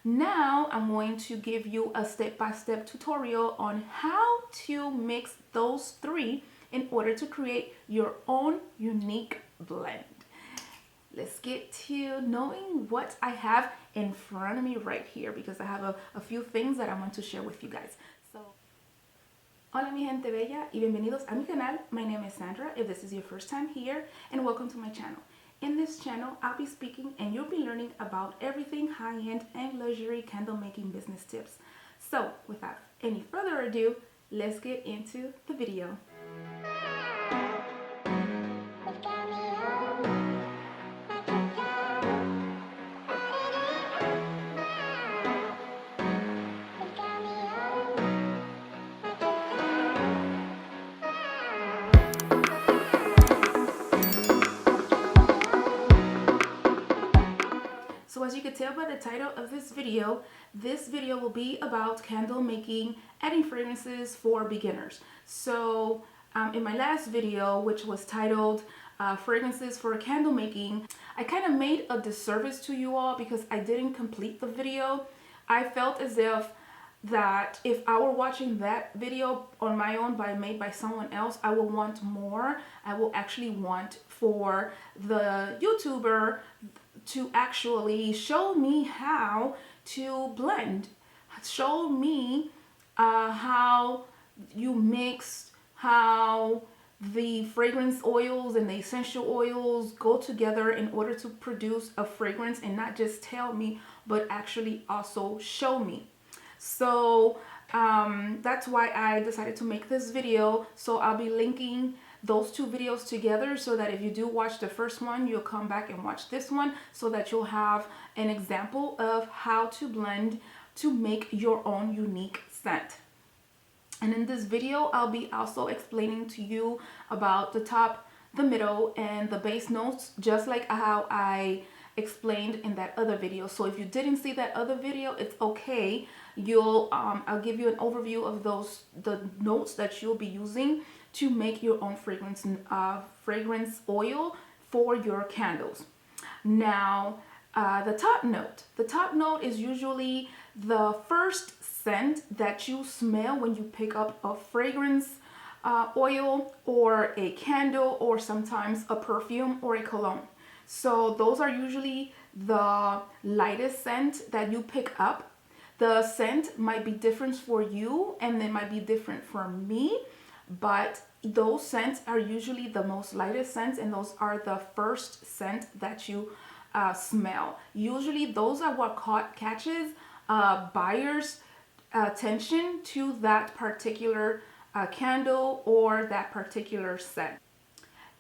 Now I'm going to give you a step-by-step tutorial on how to mix those three in order to create your own unique blend. Let's get to knowing what I have in front of me right here, because I have a few things that I want to share with you guys. So, hola mi gente bella y bienvenidos a mi canal. My name is Sandra if this is your first time here, and welcome to my channel. In this channel, I'll be speaking and you'll be learning about everything high-end and luxury candle making business tips. So without any further ado, let's get into the video. So as you can tell by the title of this video will be about candle making, adding fragrances for beginners. So in my last video, which was titled fragrances for candle making, I kind of made a disservice to you all because I didn't complete the video. I felt as if I were watching that video on my own made by someone else, I will want more. I will actually want for the YouTuber to actually show me how to blend, show me how you mix, how the fragrance oils and the essential oils go together in order to produce a fragrance, and not just tell me but actually also show me. So that's why I decided to make this video. So I'll be linking those two videos together so that if you do watch the first one, you'll come back and watch this one so that you'll have an example of how to blend to make your own unique scent. And in this video, I'll be also explaining to you about the top, the middle, and the base notes, just like how I explained in that other video. So if you didn't see that other video, it's okay. I'll give you an overview of the notes that you'll be using to make your own fragrance oil for your candles. Now, the top note is usually the first scent that you smell when you pick up a fragrance oil or a candle, or sometimes a perfume or a cologne. So those are usually the lightest scent that you pick up. The scent might be different for you and it might be different for me, but those scents are usually the most lightest scents, and those are the first scent that you smell. Usually those are what catches buyers' attention to that particular candle or that particular scent.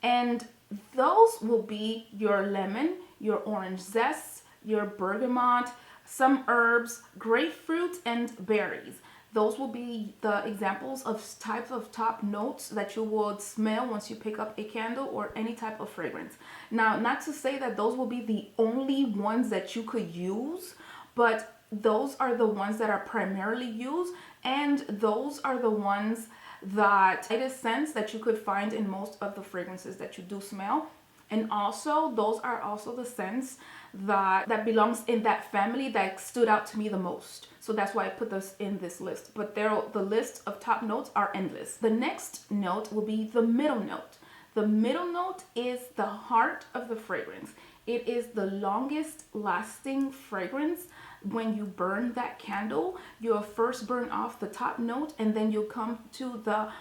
And those will be your lemon, your orange zest, your bergamot, some herbs, grapefruit, and berries. Those will be the examples of types of top notes that you would smell once you pick up a candle or any type of fragrance. Now, not to say that those will be the only ones that you could use, but those are the ones that are primarily used, and those are the ones that it is scents that you could find in most of the fragrances that you do smell. And also those are also the scents that belongs in that family that stood out to me the most. So that's why I put this in this list. But the list of top notes are endless. The next note will be the middle note. The middle note is the heart of the fragrance. It is the longest lasting fragrance. When you burn that candle, you'll first burn off the top note, and then you'll come to the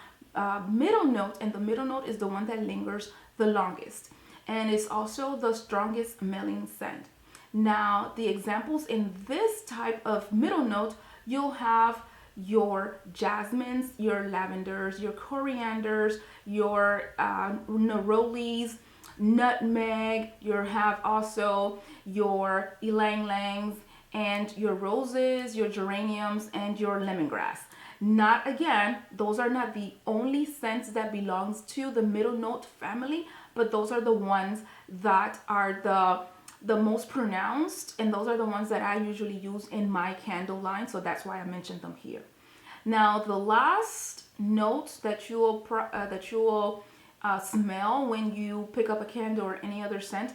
middle note, and the middle note is the one that lingers the longest, and it's also the strongest smelling scent. Now, the examples in this type of middle note, you'll have your jasmines, your lavenders, your corianders, your nerolies, nutmeg. You have also your ylang yangs and your roses, your geraniums, and your lemongrass. Not again, those are not the only scents that belongs to the middle note family, but those are the ones that are the most pronounced, and those are the ones that I usually use in my candle line, so that's why I mentioned them here. Now, the last notes that you will smell when you pick up a candle or any other scent,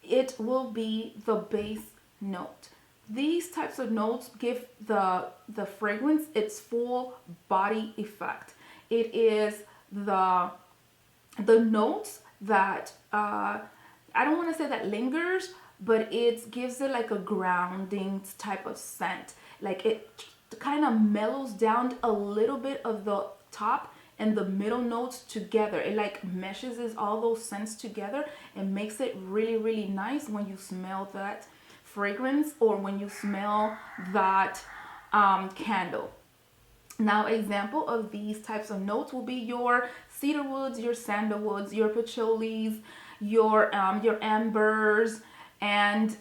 it will be the base note. These types of notes give the fragrance its full body effect. It is the notes that I don't want to say that lingers, but it gives it like a grounding type of scent. Like it kind of mellows down a little bit of the top and the middle notes together. It like meshes all those scents together and makes it really, really nice when you smell that fragrance or when you smell that candle. Now, example of these types of notes will be your cedar woods, your sandalwoods, your patchoulis, your ambers, and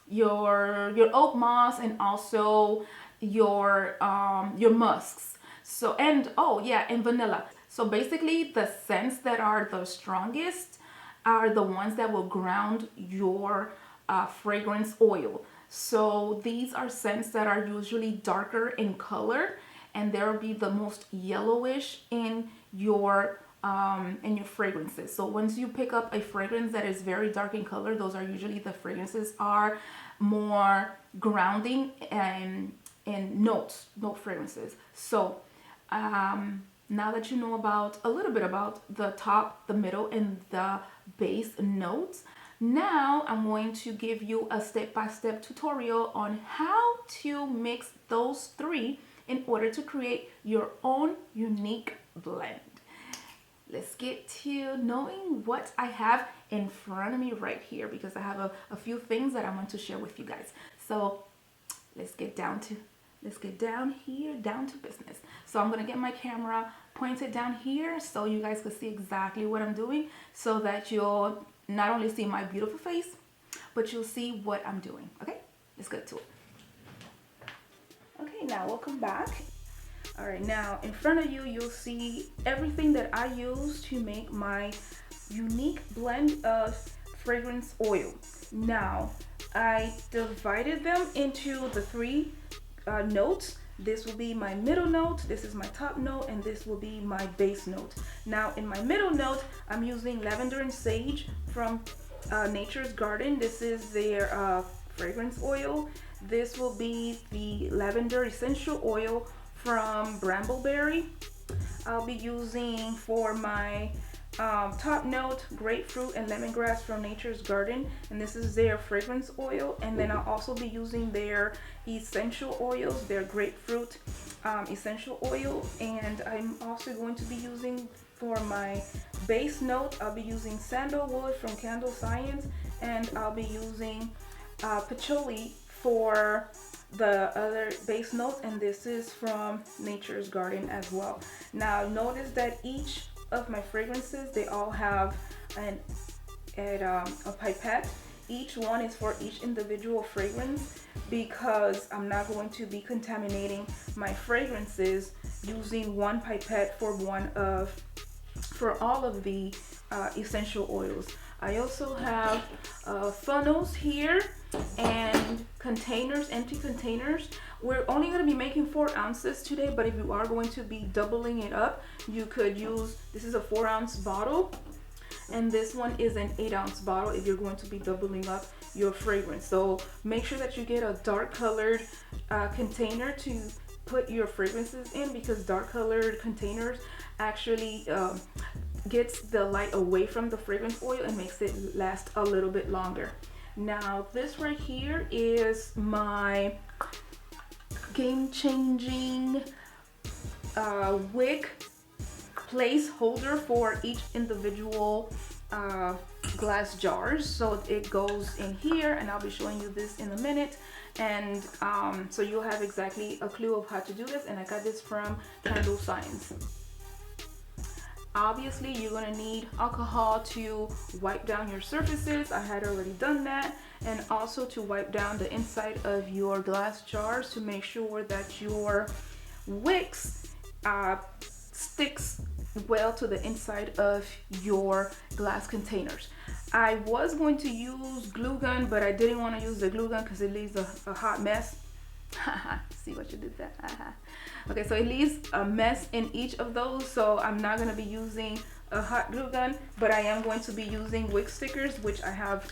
your oak moss, and also your musks. So, and oh yeah, and vanilla. So basically, the scents that are the strongest are the ones that will ground your fragrance oil. So these are scents that are usually darker in color, and they will be the most yellowish in your fragrances. So once you pick up a fragrance that is very dark in color, those are usually the fragrances are more grounding and note fragrances. So now that you know about a little bit about the top, the middle, and the base notes, now I'm going to give you a step-by-step tutorial on how to mix those three in order to create your own unique blend. Let's get to knowing what I have in front of me right here, because I have a few things that I want to share with you guys. So let's get down here, down to business. So I'm gonna get my camera pointed down here so you guys can see exactly what I'm doing, so that you'll not only see my beautiful face, but you'll see what I'm doing. Okay, let's get to it. Okay, now welcome back. All right, now in front of you, you'll see everything that I use to make my unique blend of fragrance oil. Now, I divided them into the three notes. This will be my middle note, this is my top note, and this will be my base note. Now in my middle note, I'm using lavender and sage from Nature's Garden. This is their fragrance oil. This will be the lavender essential oil from Brambleberry. I'll be using for my top note grapefruit and lemongrass from Nature's Garden, and this is their fragrance oil. And then I'll also be using their essential oils, their grapefruit essential oil. And I'm also going to be using for my base note, I'll be using sandalwood from Candle Science, and I'll be using patchouli for the other base note, and this is from Nature's Garden as well. Now notice that each of my fragrances, they all have a pipette. Each one is for each individual fragrance, because I'm not going to be contaminating my fragrances using one pipette for all of the essential oils. I also have funnels here and containers, empty containers. We're only going to be making 4 ounces today, but if you are going to be doubling it up, you could use, this is a 4-ounce bottle, and this one is an 8-ounce bottle if you're going to be doubling up your fragrance. So make sure that you get a dark colored container to put your fragrances in, because dark colored containers actually gets the light away from the fragrance oil and makes it last a little bit longer. Now this right here is my game-changing wick placeholder for each individual glass jars. So it goes in here, and I'll be showing you this in a minute. And so you'll have exactly a clue of how to do this, and I got this from Candle Science. Obviously, you're going to need alcohol to wipe down your surfaces. I had already done that. And also to wipe down the inside of your glass jars to make sure that your wicks sticks well to the inside of your glass containers. I was going to use glue gun, but I didn't want to use the glue gun because it leaves a hot mess. See what you did there. Okay, so it leaves a mess in each of those, so I'm not going to be using a hot glue gun, but I am going to be using wick stickers, which I have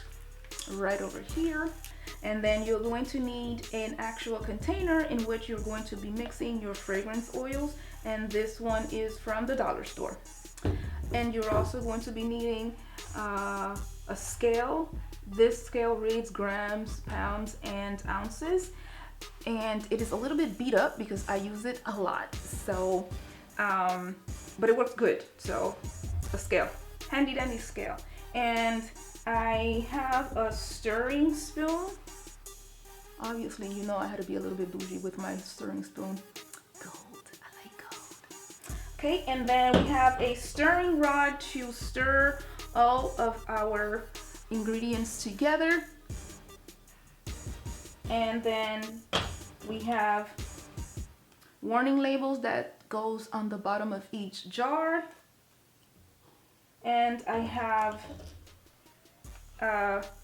right over here. And then you're going to need an actual container in which you're going to be mixing your fragrance oils. And this one is from the dollar store. And you're also going to be needing a scale. This scale reads grams, pounds, and ounces. And it is a little bit beat up because I use it a lot. So, but it works good. So, a scale, handy dandy scale. And I have a stirring spoon. Obviously, you know I had to be a little bit bougie with my stirring spoon. Gold, I like gold. Okay, and then we have a stirring rod to stir all of our ingredients together. And then we have warning labels that goes on the bottom of each jar. And I have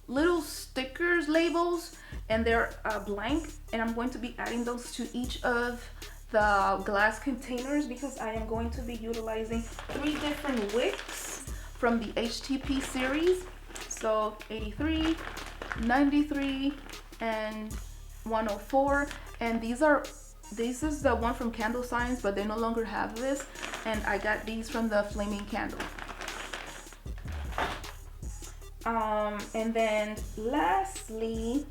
little stickers labels, and they're blank, and I'm going to be adding those to each of the glass containers because I am going to be utilizing 3 different wicks from the HTP series. So 83, 93, and 104. And this is the one from Candle Science, but they no longer have this, and I got these from the Flaming Candle. And then lastly,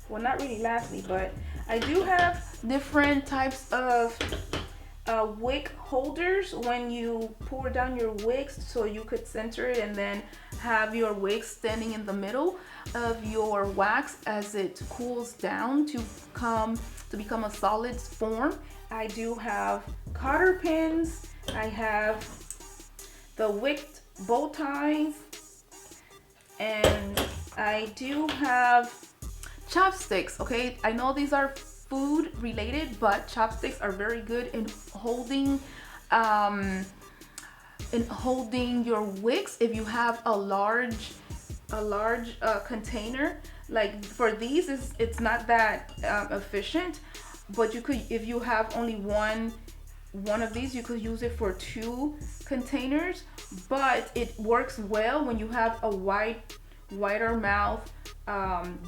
well, not really lastly, but I do have different types of wick holders when you pour down your wicks, so you could center it and then have your wick standing in the middle of your wax as it cools down to become a solid form. I do have cotter pins. I have the wicked bow ties. And I do have chopsticks. Okay, I know these are food related, but chopsticks are very good in holding your wicks. If you have a large container, like for these, it's not that efficient, but you could, if you have only one of these, you could use it for 2 containers, but it works well when you have a wider mouth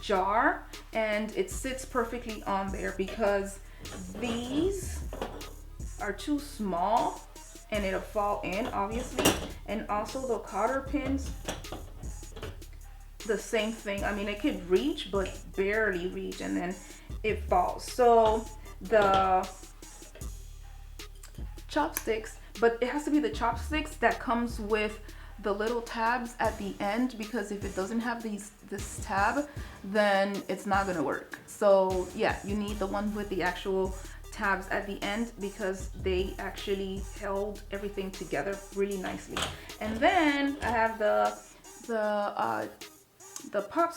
jar, and it sits perfectly on there because these are too small and it'll fall in, obviously. And also the cotter pins, the same thing. I mean, it could reach but barely reach, and then it falls. So the chopsticks, but it has to be the chopsticks that comes with the little tabs at the end, because if it doesn't have this tab, then it's not gonna work. So yeah, you need the one with the actual tabs at the end because they actually held everything together really nicely. And then I have the popsicle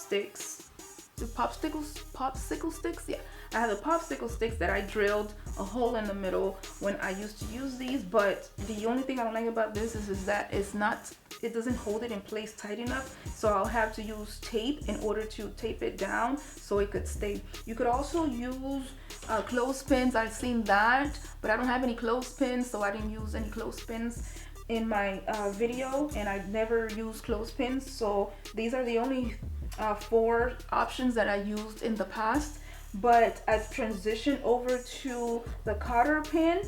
sticks. Yeah, I have the popsicle sticks that I drilled a hole in the middle when I used to use these, but the only thing I don't like about this is that it doesn't hold it in place tight enough, so I'll have to use tape in order to tape it down so it could stay. You could also use clothespins. I've seen that, but I don't have any clothespins, so I didn't use any clothespins in my video, and I never use clothespins, so these are the only 4 options that I used in the past. But I've transitioned over to the cotter pin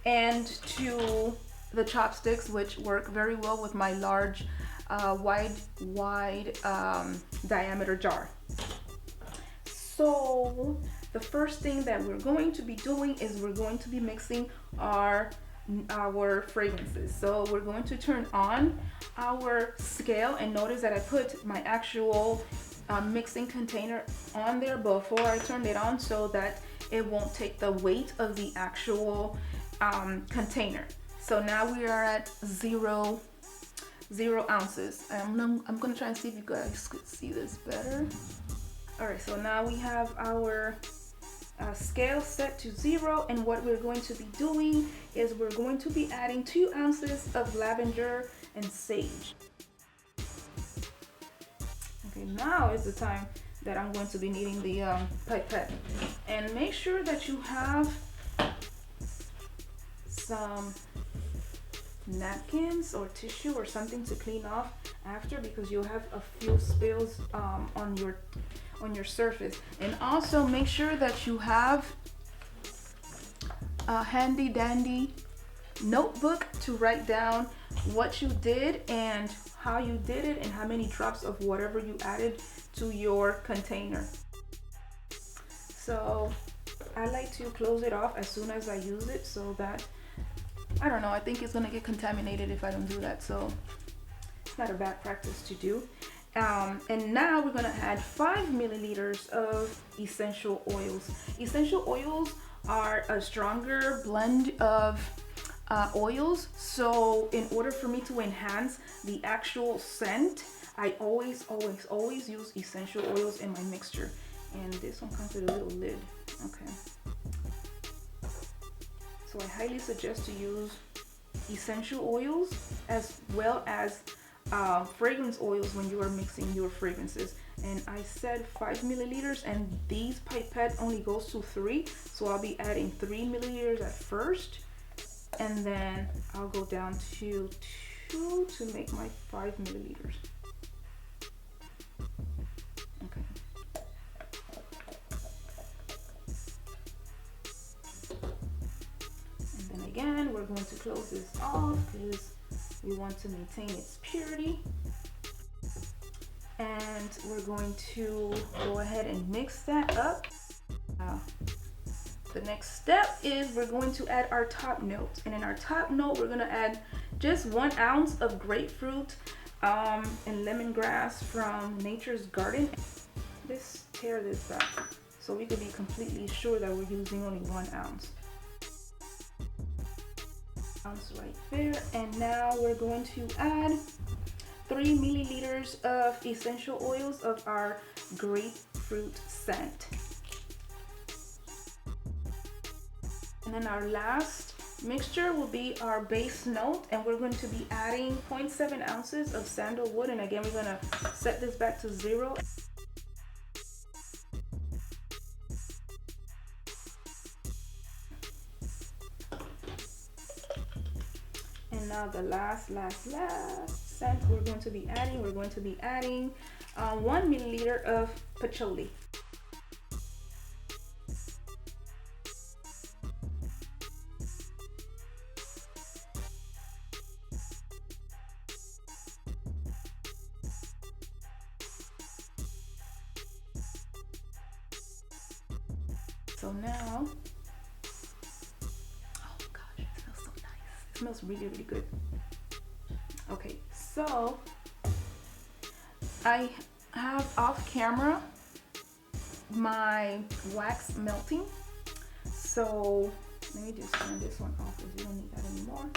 and to the chopsticks, which work very well with my large wide diameter jar. So the first thing that we're going to be doing is we're going to be mixing our fragrances. So we're going to turn on our scale, and notice that I put my actual mixing container on there before I turned it on so that it won't take the weight of the actual container. So now we are at 0 ounces. I'm gonna try and see if you guys could see this better. All right, so now we have our scale set to 0, and what we're going to be doing is we're going to be adding 2 ounces of lavender and sage. Okay, now is the time that I'm going to be needing the pipette, and make sure that you have some napkins or tissue or something to clean off after, because you'll have a few spills on your surface. And also make sure that you have a handy dandy notebook to write down what you did and how you did it and how many drops of whatever you added to your container. So I like to close it off as soon as I use it, so that, I don't know, I think it's gonna get contaminated if I don't do that, so it's not a bad practice to do. And now we're gonna add 5 milliliters of essential oils. Essential oils are a stronger blend of oils, so in order for me to enhance the actual scent, I always use essential oils in my mixture. And this one comes with a little lid. Okay, so I highly suggest to use essential oils as well as fragrance oils when you are mixing your fragrances. And I said 5 milliliters, and these pipette only goes to 3, so I'll be adding 3 milliliters at first, and then I'll go down to 2 to make my 5 milliliters. Okay. And then again, we're going to close this off because we want to maintain its purity. And we're going to go ahead and mix that up. The next step is we're going to add our top note. And in our top note, we're gonna add just 1 ounce of grapefruit and lemongrass from Nature's Garden. Let's tear this back so we can be completely sure that we're using only 1 ounce. Ounce right there. And now we're going to add 3 milliliters of essential oils of our grapefruit scent. And then our last mixture will be our base note, and we're going to be adding 0.7 ounces of sandalwood. And again, we're gonna set this back to 0. And now the last scent we're going to be adding 1 milliliter of patchouli. So now, oh gosh, it smells so nice. It smells really, really good. Okay, so I have off camera my wax melting. So let me just turn this one off because we don't need that anymore.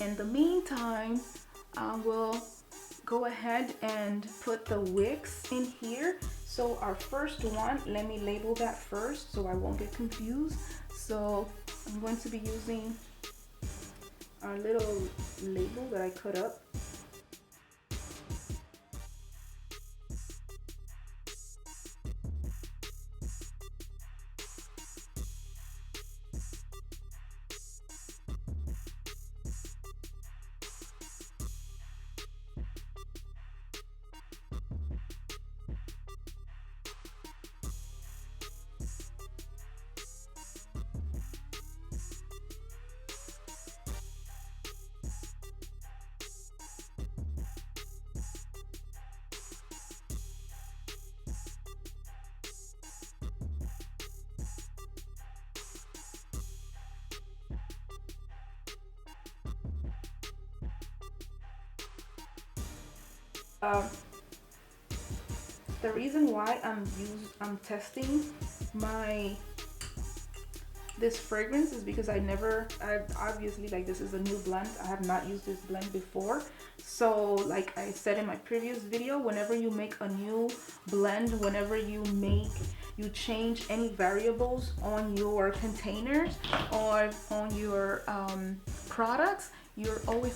In the meantime, I will go ahead and put the wicks in here. So our first one, let me label that first so I won't get confused. So I'm going to be using our little label that I cut up. The reason why I'm testing this fragrance is because I obviously, like, this is a new blend. I have not used this blend before. So like I said in my previous video, whenever you make a new blend, whenever you change any variables on your containers or on your products, you're always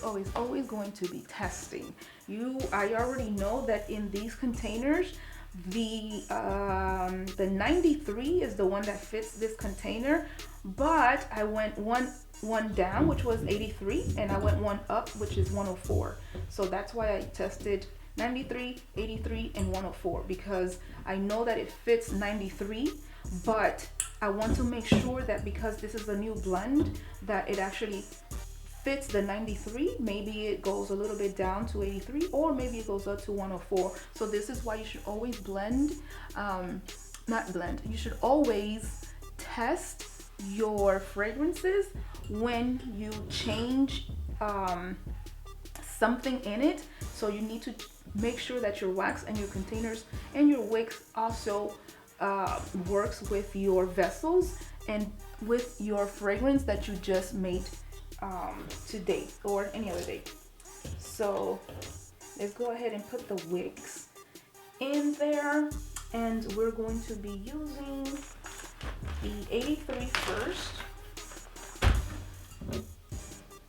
going to be testing. I already know that in these containers, The 93 is the one that fits this container, but I went one down, which was 83, and I went one up, which is 104. So that's why I tested 93, 83, and 104, because I know that it fits 93, but I want to make sure that because this is a new blend, that it actually fits the 93. Maybe it goes a little bit down to 83, or maybe it goes up to 104. So this is why you should always you should always test your fragrances when you change something in it. So you need to make sure that your wax and your containers and your wicks also works with your vessels and with your fragrance that you just made today or any other day. So let's go ahead and put the wicks in there, and we're going to be using the 83 first.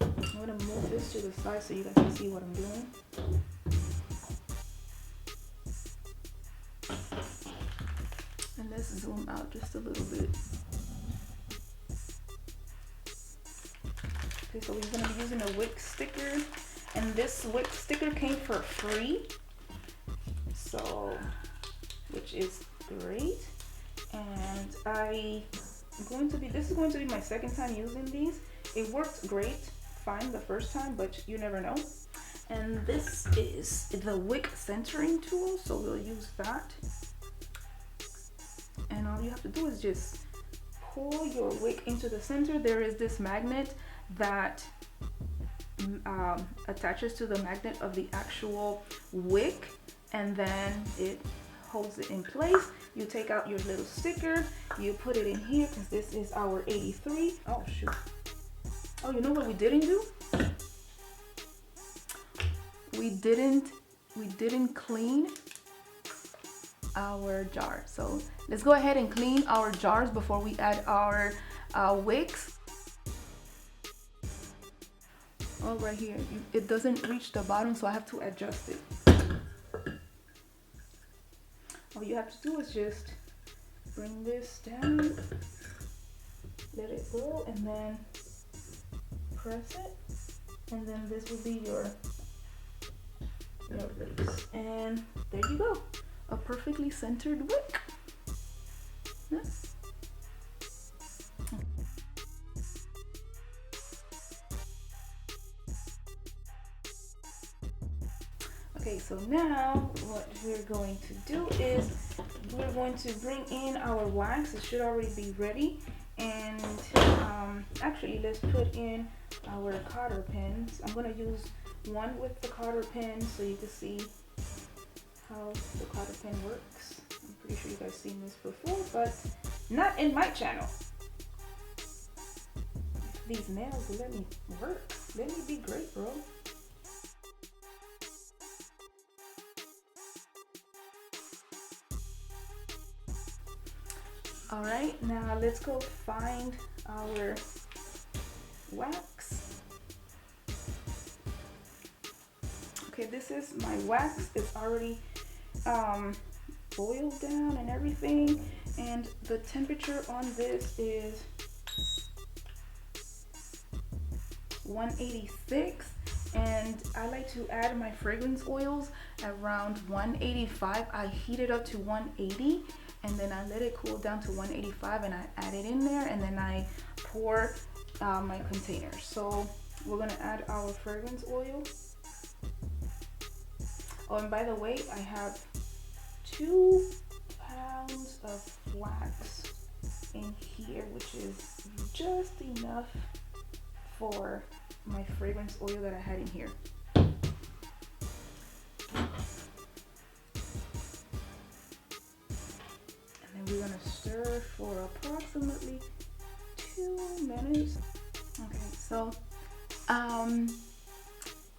I'm going to move this to the side so you guys can see what I'm doing. And let's zoom out just a little bit. Okay, so we're going to be using a wick sticker, and this wick sticker came for free, so which is great. And this is going to be my second time using these. It worked great, fine the first time, but you never know. And this is the wick centering tool, so we'll use that. And all you have to do is just pull your wick into the center. There is this magnet that attaches to the magnet of the actual wick, and then it holds it in place. You take out your little sticker, you put it in here, because this is our 83. Oh shoot. Oh, you know what we didn't do? We didn't clean our jar. So let's go ahead and clean our jars before we add our wicks. Oh, right here, it doesn't reach the bottom, so I have to adjust it. All you have to do is just bring this down, let it go, and then press it, and then this will be your wicks. And there you go, a perfectly centered wick. Yeah. Okay, so now what we're going to do is we're going to bring in our wax. It should already be ready. And actually, let's put in our cotter pins. I'm going to use one with the cotter pin so you can see how the cotter pin works. I'm pretty sure you guys seen this before, but not in my channel. These nails will let me work. Let me be great, bro. All right, now let's go find our wax. Okay, this is my wax. It's already boiled down and everything, and the temperature on this is 186, and I like to add my fragrance oils around 185. I heat it up to 180, and then I let it cool down to 185, and I add it in there, and then I pour my container. So we're gonna add our fragrance oil. Oh, and by the way, I have 2 pounds of wax in here, which is just enough for my fragrance oil that I had in here. We're gonna stir for approximately 2 minutes. Okay, so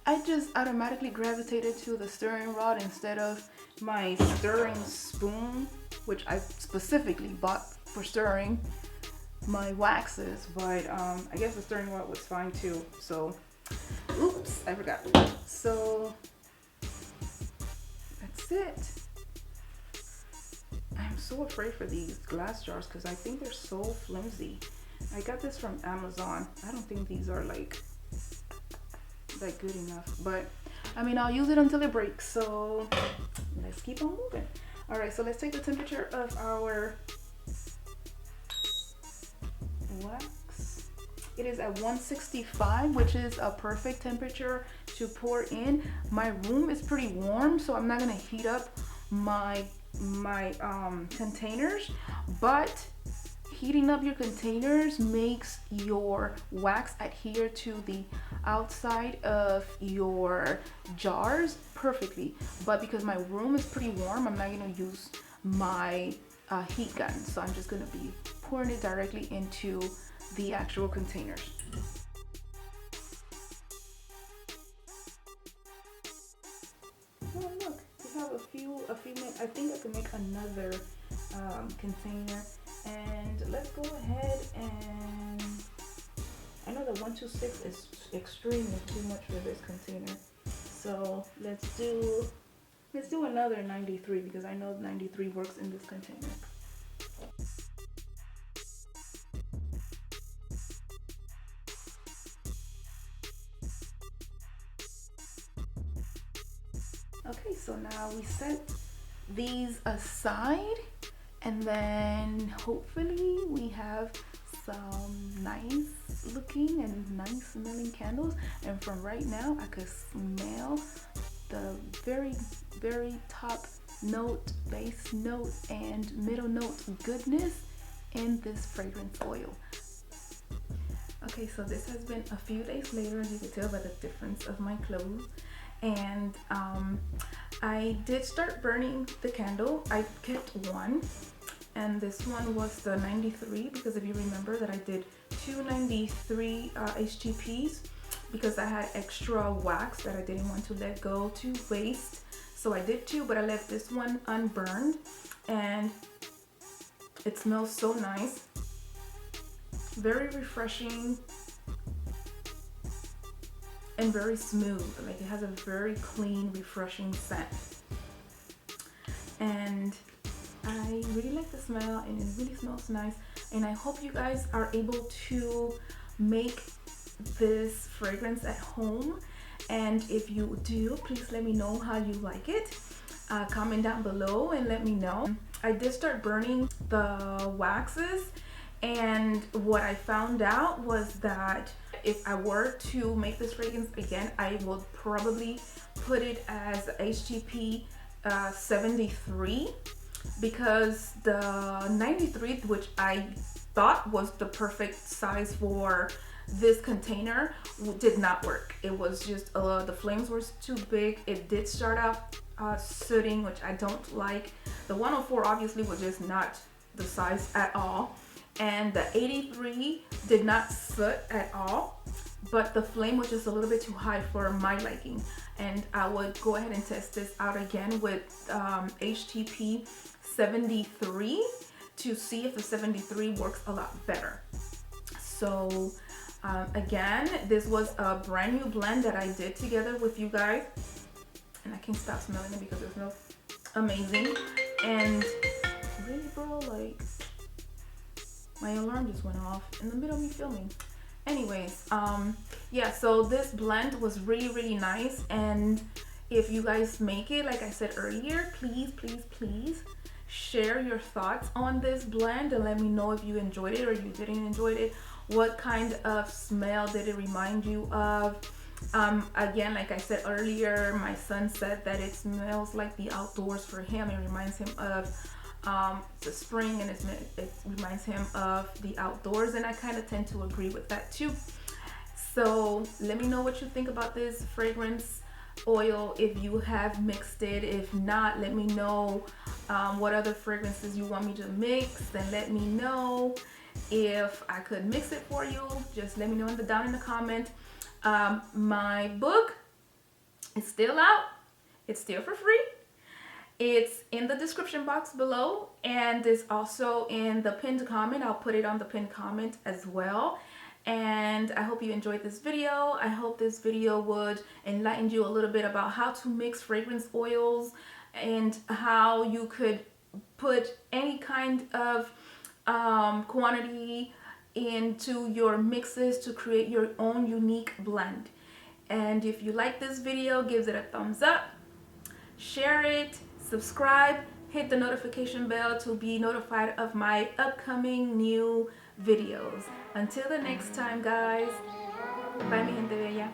I just automatically gravitated to the stirring rod instead of my stirring spoon, which I specifically bought for stirring my waxes, but I guess the stirring rod was fine too. So, oops, I forgot. So that's it. I'm so afraid for these glass jars because I think they're so flimsy. I got this from Amazon. I don't think these are like good enough, but I mean, I'll use it until it breaks. So let's keep on moving. All right, so let's take the temperature of our wax. It is at 165, which is a perfect temperature to pour in. My room is pretty warm, so I'm not gonna heat up my containers, but heating up your containers makes your wax adhere to the outside of your jars perfectly. But because my room is pretty warm, I'm not gonna use my heat gun, so I'm just gonna be pouring it directly into the actual containers. Oh look, we have a few minutes. I think I can make another container, and let's go ahead and I know the 126 is extremely too much for this container, so let's do another 93 because I know 93 works in this container. Okay, so now we set these aside, and then hopefully we have some nice looking and nice smelling candles. And from right now I could smell the very top note, base note, and middle note goodness in this fragrance oil. Okay, so this has been a few days later, as you can tell by the difference of my clothes. And I did start burning the candle. I kept one, and this one was the 93 because if you remember that I did 293 HTPs because I had extra wax that I didn't want to let go to waste. So I did two, but I left this one unburned, and it smells so nice. Very refreshing and very smooth. Like, it has a very clean, refreshing scent. And I really like the smell, and it really smells nice. And I hope you guys are able to make this fragrance at home. And if you do, please let me know how you like it. Comment down below and let me know. I did start burning the waxes, and what I found out was that if I were to make this fragrance again, I would probably put it as HTP 73, because the 93, which I thought was the perfect size for this container, did not work. It was just the flames were too big. It did start out sooting, which I don't like. The 104 obviously was just not the size at all, and the 83 did not soot at all, but the flame was just a little bit too high for my liking. And I would go ahead and test this out again with HTP 73 to see if the 73 works a lot better. So again, this was a brand new blend that I did together with you guys, and I can't stop smelling it because it smells amazing. And really, bro, like, my alarm just went off in the middle of me filming. Anyways, yeah, so this blend was really nice. And if you guys make it, like I said earlier, please share your thoughts on this blend and let me know if you enjoyed it or you didn't enjoy it. What kind of smell did it remind you of? Again, like I said earlier, my son said that it smells like the outdoors for him. It reminds him of the spring, and it reminds him of the outdoors, and I kind of tend to agree with that too. So let me know what you think about this fragrance oil, if you have mixed it. If not, let me know what other fragrances you want me to mix. Then let me know. If I could mix it for you, just let me know down in the comment. My book is still out. It's still for free. It's in the description box below, and it's also in the pinned comment. I'll put it on the pinned comment as well. And I hope you enjoyed this video. I hope this video would enlighten you a little bit about how to mix fragrance oils and how you could put any kind of quantity into your mixes to create your own unique blend. And if you like this video, give it a thumbs up, share it, subscribe, hit the notification bell to be notified of my upcoming new videos. Until the next time, guys. Bye, mi gente bella.